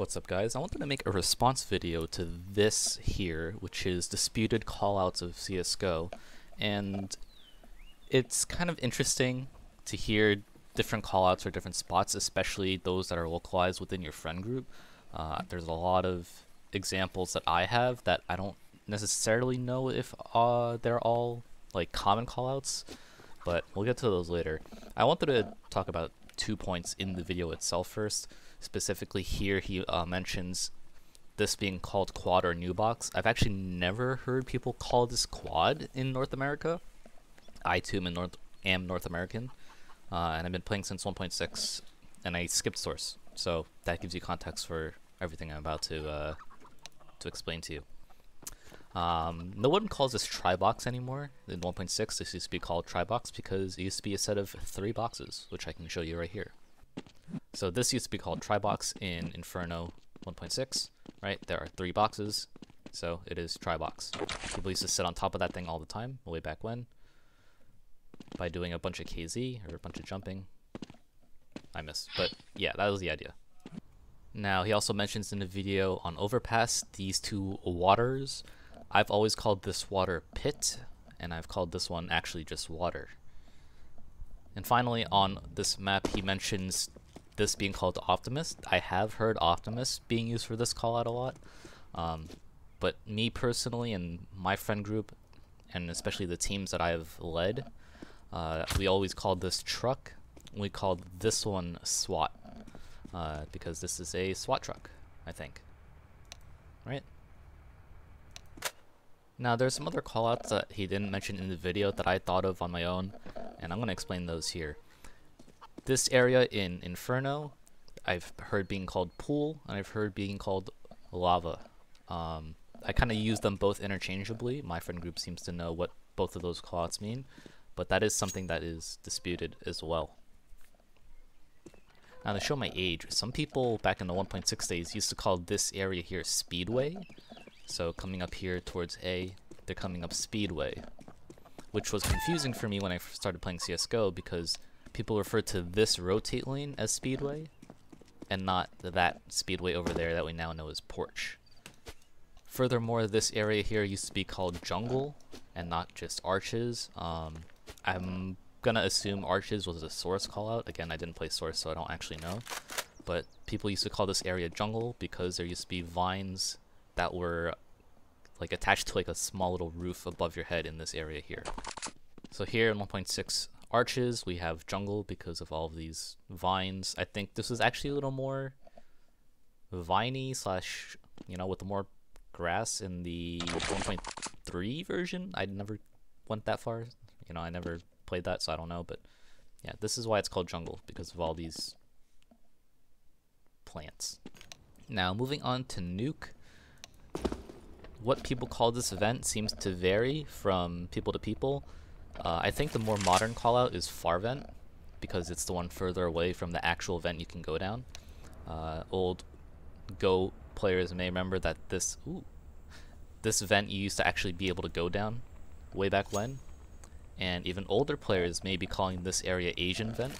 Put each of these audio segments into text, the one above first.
What's up, guys? I wanted to make a response video to this here, which is disputed callouts of CSGO, and it's kind of interesting to hear different callouts for different spots, especially those that are localized within your friend group. There's a lot of examples that I have that I don't necessarily know if they're all like common callouts, but we'll get to those later. I wanted to talk about 2 points in the video itself first. Specifically here, he mentions this being called quad or newbox. I've actually never heard people call this quad in North America. I too am North American, and I've been playing since 1.6, and I skipped source, so that gives you context for everything I'm about to explain to you. No one calls this tri-box anymore. In 1.6, this used to be called tri-box because it used to be a set of 3 boxes, which I can show you right here. So this used to be called tri-box in Inferno 1.6, right? There are 3 boxes, so it is tri-box. People used to sit on top of that thing all the time, way back when, by doing a bunch of KZ, or a bunch of jumping. I missed, but yeah, that was the idea. Now, he also mentions in the video on overpass, these 2 waters. I've always called this water pit, and I've called this one actually just water. And finally, on this map, he mentions this being called optimus. I have heard optimus being used for this callout a lot, but me personally and my friend group, and especially the teams that I've led, we always called this truck. We called this one SWAT, because this is a SWAT truck, I think. Right? Now, there's some other callouts that he didn't mention in the video that I thought of on my own, and I'm going to explain those here. This area in Inferno, I've heard being called pool, and I've heard being called lava. I kind of use them both interchangeably. My friend group seems to know what both of those callouts mean, but that is something that is disputed as well. Now, to show my age, some people back in the 1.6 days used to call this area here speedway. So coming up here towards A, they're coming up speedway, which was confusing for me when I started playing CSGO because people referred to this rotate lane as speedway and not that speedway over there that we now know as porch. Furthermore, this area here used to be called jungle and not just arches. I'm gonna assume arches was a source callout. Again, I didn't play source, so I don't actually know. But people used to call this area jungle because there used to be vines that were like attached to like a small little roof above your head in this area here. So here in 1.6 arches, we have jungle because of all of these vines. I think this is actually a little more viney slash, you know, with more grass in the 1.3 version. I never went that far. You know, I never played that, so I don't know. But yeah, this is why it's called jungle, because of all these plants. Now, moving on to nuke. What people call this event seems to vary from people to people. I think the more modern callout is far vent, because it's the one further away from the actual vent you can go down. Old Go players may remember that this vent you used to actually be able to go down way back when. And even older players may be calling this area Asian vent,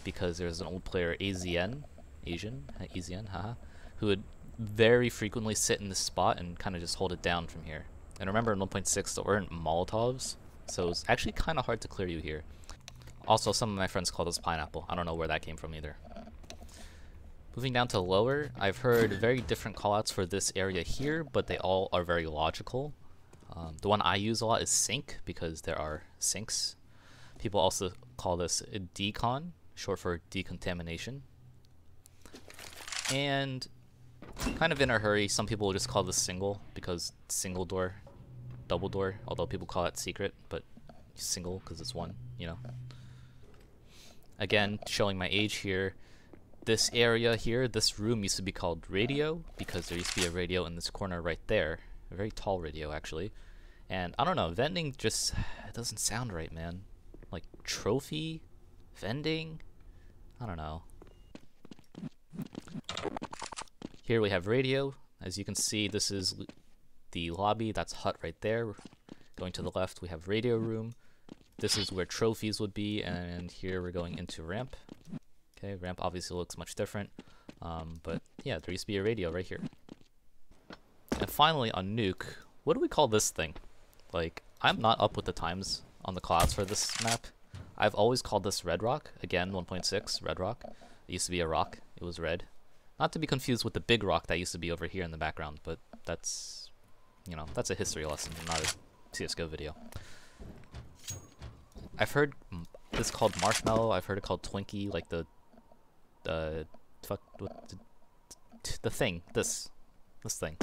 because there's an old player Asian, haha, who would very frequently sit in this spot and kind of just hold it down from here. And remember, in 1.6 there weren't Molotovs, so it's actually kind of hard to clear you here. Also, some of my friends call this pineapple. I don't know where that came from either. Moving down to lower, I've heard very different callouts for this area here, but they all are very logical. The one I use a lot is sink, because there are sinks. People also call this decon, short for decontamination. And kind of in a hurry, some people will just call this single, because single door, double door, although people call it secret, but single because it's one, you know. Again, showing my age here, this area here, this room used to be called radio, because there used to be a radio in this corner right there, a very tall radio actually. And I don't know, vending just, it doesn't sound right, man. Like trophy, vending, I don't know. Here we have radio. As you can see, this is the lobby. That's hut right there. Going to the left, we have radio room. This is where trophies would be, and here we're going into ramp. Okay, ramp obviously looks much different, but yeah, there used to be a radio right here. And finally on nuke, what do we call this thing? Like, I'm not up with the times on the clouds for this map. I've always called this red rock. Again, 1.6 red rock. It used to be a rock. It was red. Not to be confused with the big rock that used to be over here in the background, but that's, you know, that's a history lesson, not a CSGO video. I've heard this called marshmellow. I've heard it called Twinkie, like the thing, this thing.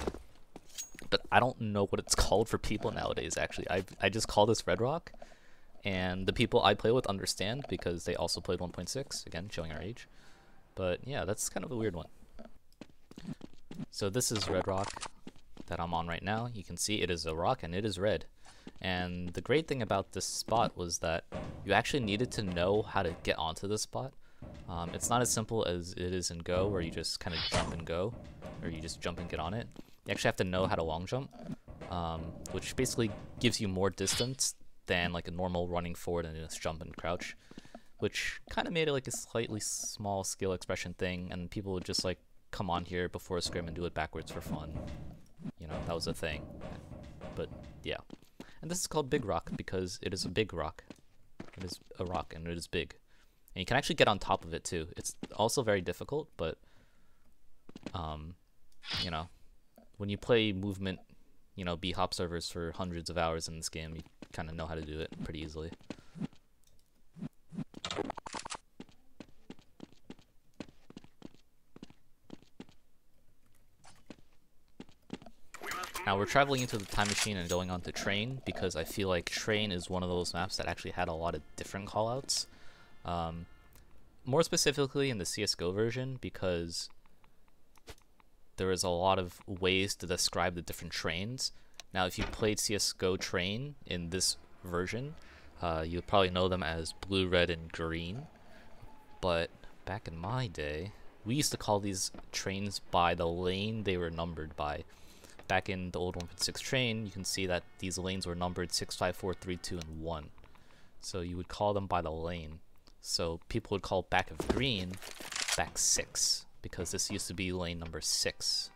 But I don't know what it's called for people nowadays. Actually, I just call this red rock, and the people I play with understand because they also played 1.6. Again, showing our age. But yeah, that's kind of a weird one. So this is red rock that I'm on right now. You can see it is a rock and it is red. And the great thing about this spot was that you actually needed to know how to get onto this spot. It's not as simple as it is in Go, where you just kind of jump and go, or you just jump and get on it. You actually have to know how to long jump, which basically gives you more distance than like a normal running forward and just jump and crouch, which kind of made it like a slightly small skill expression thing, and people would just like come on here before a scrim and do it backwards for fun. You know, that was a thing. But yeah. And this is called Big Rock because it is a big rock. It is a rock and it is big. And you can actually get on top of it too. It's also very difficult, but you know, when you play movement, you know, B-hop servers for hundreds of hours in this game, you kind of know how to do it pretty easily. Now we're traveling into the time machine and going on to train because I feel like train is one of those maps that actually had a lot of different callouts. More specifically in the CSGO version, because there is a lot of ways to describe the different trains. Now if you played CSGO train in this version, you would probably know them as blue, red, and green. But back in my day, we used to call these trains by the lane they were numbered by. Back in the old 1.6 train, you can see that these lanes were numbered 6, 5, 4, 3, 2, and 1. So you would call them by the lane. So people would call back of green back 6, because this used to be lane number 6.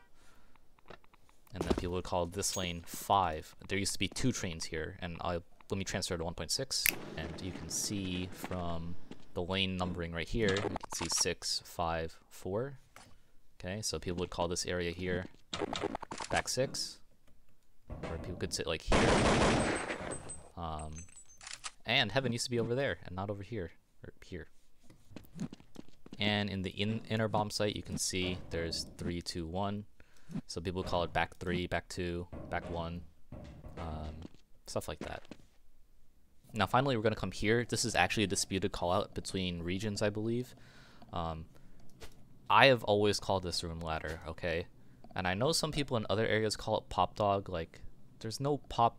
And then people would call this lane 5. There used to be 2 trains here, and let me transfer to 1.6, and you can see from the lane numbering right here, you can see 6, 5, 4. Okay, so people would call this area here back 6, or people could sit like here. And heaven used to be over there and not over here, or here. And in the inner bomb site, you can see there's 3, 2, 1. So people call it back 3, back 2, back 1, stuff like that. Now finally we're going to come here. This is actually a disputed callout between regions, I believe. I have always called this room ladder, okay? And I know some people in other areas call it pop dog. Like, there's no pop.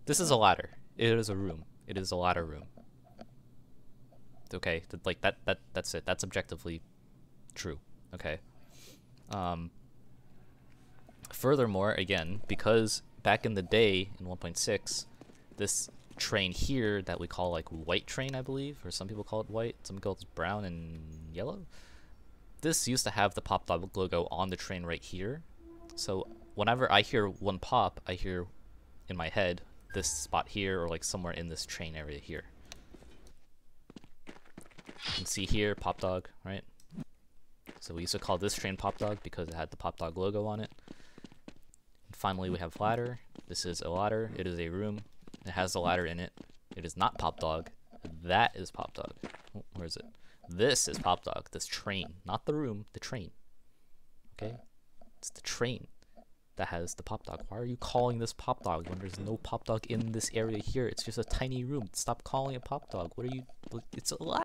This is a ladder. It is a room. It is a ladder room. Okay, like that's it. That's objectively true. Okay. Furthermore, again, because back in the day in 1.6, this train here that we call like white train, I believe, or some people call it white, some people call it brown and yellow. This used to have the pop dog logo on the train right here. So whenever I hear one pop, I hear in my head this spot here, or like somewhere in this train area here. You can see here pop dog, right? So we used to call this train pop dog because it had the pop dog logo on it. And finally we have ladder. This is a ladder. It is a room. It has a ladder in it. It is not pop dog. That is pop dog. Oh, where is it? This is pop dog. This train, not the room, the train. Okay, it's the train that has the pop dog. Why are you calling this pop dog when there's no pop dog in this area here? It's just a tiny room. Stop calling it pop dog. What are you? It's a ladder.